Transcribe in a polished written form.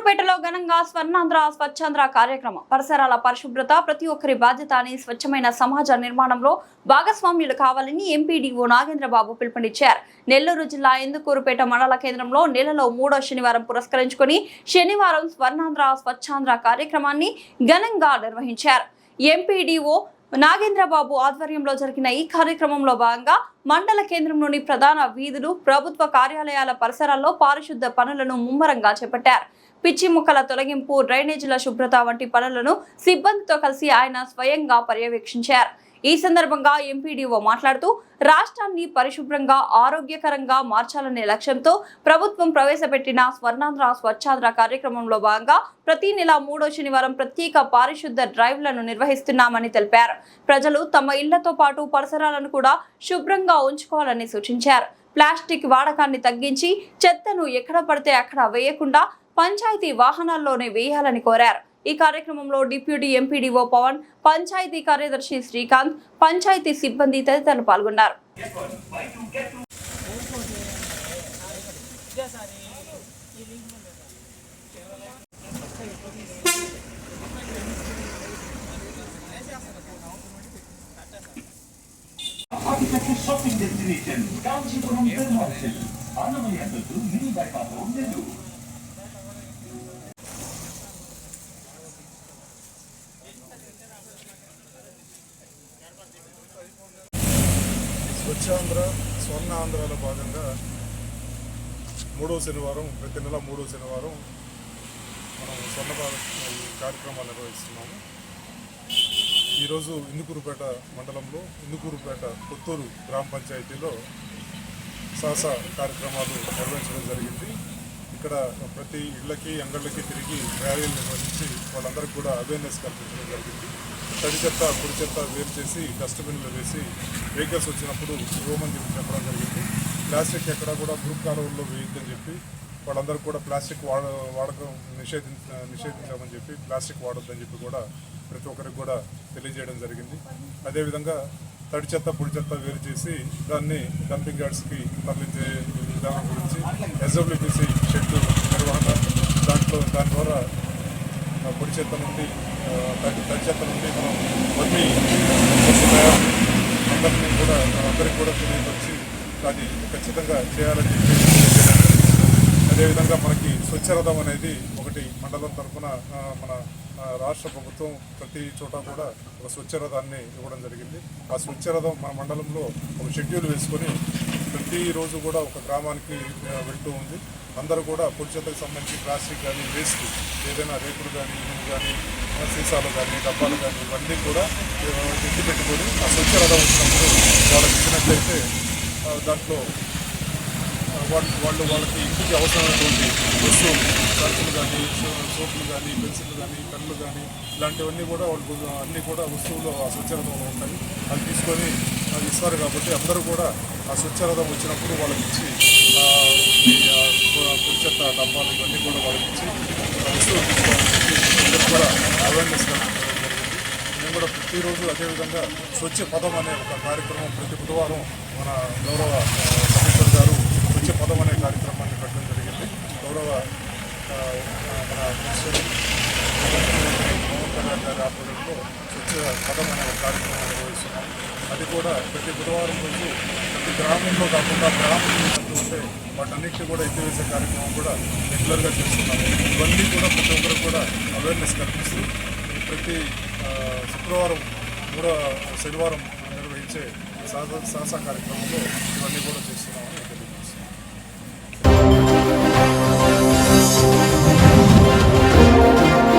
ఇందుకూరుపేటలో ఘనంగా స్వర్ణాంధ్ర స్వచ్ఛాంధ్ర కార్యక్రమం. పరిసరాల పరిశుభ్రత ప్రతి ఒక్కరి బాధ్యత అని స్వచ్ఛమైన సమాజ నిర్మాణంలో భాగస్వామ్యులు కావాలని ఎంపీడీఓ నాగేంద్రబాబు పిలుపునిచ్చారు. నెల్లూరు జిల్లా ఇందుకూరుపేట మండల కేంద్రంలో నెలలో 3వ శనివారం పురస్కరించుకుని శనివారం స్వర్ణాంధ్ర స్వచ్ఛాంధ్ర కార్యక్రమాన్ని ఘనంగా నిర్వహించారు. ఎంపీడీఓ నాగేంద్రబాబు ఆధ్వర్యంలో జరిగిన ఈ కార్యక్రమంలో భాగంగా మండల కేంద్రంలోని ప్రధాన వీధులు, ప్రభుత్వ కార్యాలయాల పరిసరాల్లో పారిశుద్ధ పనులను ముమ్మరంగా చేపట్టారు. పిచ్చి ముక్కల తొలగింపు, డ్రైనేజీల శుభ్రత వంటి పనులను సిబ్బందితో కలిసి ఆయన స్వయంగా పర్యవేక్షించారు. ఈ సందర్భంగా ఎంపీడీఓ మాట్లాడుతూ రాష్ట్రాన్ని పరిశుభ్రంగా, ఆరోగ్యకరంగా మార్చాలనే లక్ష్యంతో ప్రభుత్వం ప్రవేశపెట్టిన స్వర్ణాంధ్ర స్వచ్ఛాంధ్ర కార్యక్రమంలో భాగంగా ప్రతి నెల 3వ శనివారం ప్రత్యేక పారిశుద్ధ డ్రైవ్లను నిర్వహిస్తున్నామని తెలిపారు. ప్రజలు తమ ఇళ్లతో పాటు పరిసరాలను కూడా శుభ్రంగా ఉంచుకోవాలని సూచించారు. ప్లాస్టిక్ వాడకాన్ని తగ్గించి చెత్తను ఎక్కడ పడితే అక్కడ వేయకుండా పంచాయతీ వాహనాల్లోనే వేయాలని కోరారు. ఈ కార్యక్రమంలో డిప్యూటీ ఎంపీడీఓ పవన్, పంచాయతీ కార్యదర్శి శ్రీకాంత్, పంచాయతీ సిబ్బంది తదితరులు పాల్గొన్నారు. స్వచ్ఛాంధ్ర స్వర్ణాంధ్రలో భాగంగా 3వ శనివారం, ప్రతి నెల 3వ శనివారం మనం స్వర్ణ భారత్ కార్యక్రమాలు నిర్వహిస్తున్నాము. ఈరోజు ఇందుకూరుపేట మండలంలో ఇందుకూరుపేట కొత్తూరు గ్రామ పంచాయతీలో సాసా కార్యక్రమాలు నిర్వహించడం జరిగింది. ఇక్కడ ప్రతి ఇళ్లకి, అంగళ్ళకి తిరిగి ర్యాలీలు నిర్వహించి వాళ్ళందరికీ కూడా అవేర్నెస్ కల్పించడం జరిగింది. తడి చెత్త, పొడి చెత్త వేరు చేసి డస్ట్బిన్లో వేసి వెహికల్స్ వచ్చినప్పుడు ఇవ్వమని చెప్పడం జరిగింది. ప్లాస్టిక్ ఎక్కడా కూడా గ్రూప్ కాలువల్లో వేయొద్దని చెప్పి వాళ్ళందరూ కూడా ప్లాస్టిక్ వాడకం నిషేధించామని చెప్పి ప్లాస్టిక్ వాడొద్దని చెప్పి కూడా ప్రతి ఒక్కరికి కూడా తెలియజేయడం జరిగింది. అదేవిధంగా తడి చెత్త, పొడి చెత్త వేరు చేసి దాన్ని డంపింగ్ యార్డ్స్కి తరలించే విధానం గురించి ఎస్డబ్ల్యూపీసీ షెడ్ నిర్వహణ, దాని ద్వారా పొడి చెత్త నుండి తడి చెత్త నుండి మనం మళ్ళీ అందరికీ కూడా తెలియవచ్చి అది ఖచ్చితంగా చేయాలని చెప్పి. అదేవిధంగా మనకి స్వచ్ఛరథం అనేది ఒకటి మండలం తరఫున మన రాష్ట్ర ప్రభుత్వం ప్రతి చోట కూడా ఒక స్వచ్ఛరథాన్ని ఇవ్వడం జరిగింది. ఆ స్వచ్ఛరథం మన మండలంలో ఒక షెడ్యూల్ వేసుకొని ప్రతిరోజు కూడా ఒక గ్రామానికి వెళ్తూ ఉంది. అందరూ కూడా పొడి చెత్తకు సంబంధించి ప్లాస్టిక్ కానీ, వేస్ట్ ఏదైనా రేకులు కానీ, ఇనుము కానీ, సీసాలు కానీ, డబ్బాలు కానీ ఇవన్నీ కూడా ఎత్తి పెట్టుకొని ఆ స్వచ్ఛరథం వచ్చినప్పుడు వాళ్ళకి ఇచ్చినట్లయితే దాంట్లో వాళ్ళకి ఇంటికి అవసరమైనటువంటి వస్తువులు, సరుకులు కానీ, సోపులు కానీ, పెన్సిళ్ళు కానీ, పెన్నులు కానీ ఇలాంటివన్నీ కూడా వాళ్ళు అన్నీ కూడా వస్తువులు ఆ స్వచ్ఛరథంలో ఉంటాయి. అది తీసుకొని అది ఇస్తారు. కాబట్టి అందరూ కూడా ఆ స్వచ్ఛరథం వచ్చినప్పుడు వాళ్ళకి ఇచ్చి పొడి చెత్త డబ్బాలు ఇవన్నీ కూడా వాళ్ళకి ఇచ్చి వస్తువులు తీసుకోవాలని అందరూ కూడా అవేర్నెస్ కల్పించడం జరిగింది. మేము కూడా ప్రతిరోజు అదేవిధంగా స్వచ్ఛ పదం అనే ఒక కార్యక్రమం ప్రతి బుధవారం మన గౌరవ కమిషనర్ గారు స్వచ్ఛ పదం అనే కార్యక్రమాన్ని పెట్టడం జరిగింది. గౌరవ మన పవన్ కళ్యాణ్ గారి ఆధ్వర్యంలో స్వచ్ఛ పదం అనే ఒక కార్యక్రమం నిర్వహిస్తున్నాం. అది కూడా ప్రతి బుధవారం రోజు ప్రతి గ్రామంలో కాకుండా గ్రామంలో ఉంటే వాటన్నిటిని కూడా ఎత్తివేసే కార్యక్రమం కూడా రెగ్యులర్గా చేస్తున్నాము. ఇవన్నీ కూడా ప్రతి ఒక్కరికి కూడా అవేర్నెస్ కల్పిస్తూ ప్రతి శుక్రవారం, 3వ శనివారం నిర్వహించే సాసా కార్యక్రమంలో ఇవన్నీ కూడా చేస్తున్నామని